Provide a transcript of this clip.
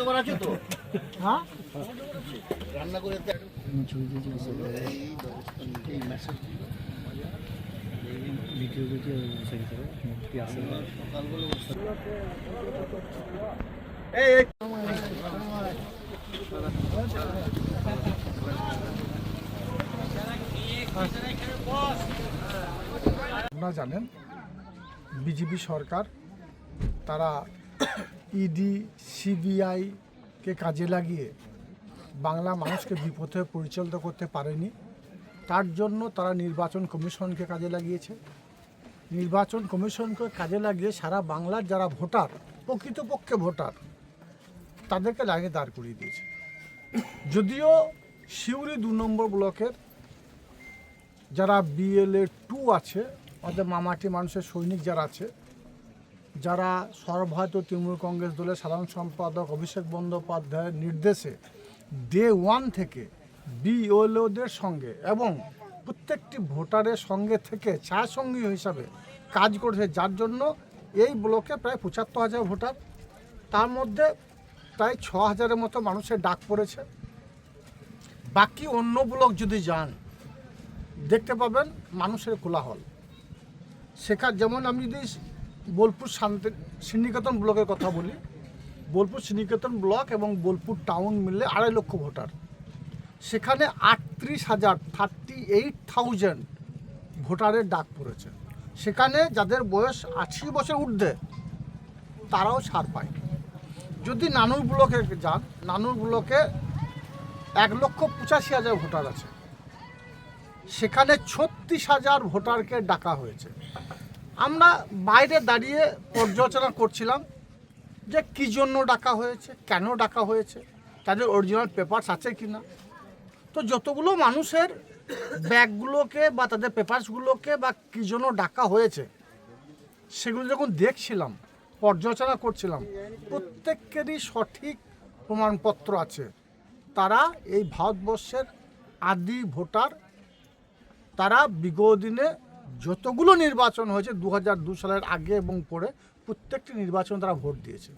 বানাচ্ছো তো? হ্যাঁ রান্না করে আপনারা জানেন বিজেপি সরকার তারা ইডি সিবিআইকে কাজে লাগিয়ে বাংলা মানুষকে বিপথে পরিচালিত করতে পারেনি। তার জন্য তারা নির্বাচন কমিশনকে কাজে লাগিয়েছে। নির্বাচন কমিশনকে কাজে লাগিয়ে সারা বাংলার যারা ভোটার, প্রকৃতপক্ষে ভোটার, তাদেরকে লাইনে দাঁড় করিয়ে দিয়েছে। যদিও সিউড়ি 2 নম্বর ব্লকের যারা BLA 2 আছে, অর্থাৎ মামাটি মানুষের সৈনিক যারা আছে, যারা সর্বভারতীয় তৃণমূল কংগ্রেস দলের সাধারণ সম্পাদক অভিষেক বন্দ্যোপাধ্যায়ের নির্দেশে ডে 1 থেকে BLOদের সঙ্গে এবং প্রত্যেকটি ভোটারের সঙ্গে থেকে ছায়াসঙ্গী হিসাবে কাজ করেছে, যার জন্য এই ব্লকে প্রায় 75,000 ভোটার, তার মধ্যে প্রায় 6,000-এর মতো মানুষের ডাক পড়েছে। বাকি অন্য ব্লক যদি যান দেখতে পাবেন মানুষের কোলাহল। সেখানে যেমন আমি যদি বোলপুর শ্রীনিকেতন ব্লকের কথা বলি, বোলপুর শ্রীনিকেতন ব্লক এবং বোলপুর টাউন মিলে 2.5 লক্ষ ভোটার, সেখানে 38,000 ভোটারের ডাক পড়েছে। সেখানে যাদের বয়স 80 বছর ঊর্ধ্বে তারাও ছাড় পায়। যদি নানুর ব্লকে যান, নানুর ব্লকে 1,85,000 ভোটার আছে, সেখানে 36,000 ভোটারকে ডাকা হয়েছে। আমরা বাইরে দাঁড়িয়ে পর্যালোচনা করছিলাম যে কী জন্য ডাকা হয়েছে, কেন ডাকা হয়েছে, তাদের অরিজিনাল পেপারস আছে কি না। তো যতগুলো মানুষের ব্যাগগুলোকে বা তাদের পেপারসগুলোকে বা কী জন্য ডাকা হয়েছে সেগুলো যখন দেখছিলাম, পর্যালোচনা করছিলাম, প্রত্যেকেরই সঠিক প্রমাণপত্র আছে। তারা এই ভারতবর্ষের আদি ভোটার। তারা বিগত দিনে যতগুলো নির্বাচন হয়েছে 2002 সালের আগে এবং পরে প্রত্যেকটি নির্বাচনে তারা ভোট দিয়েছে।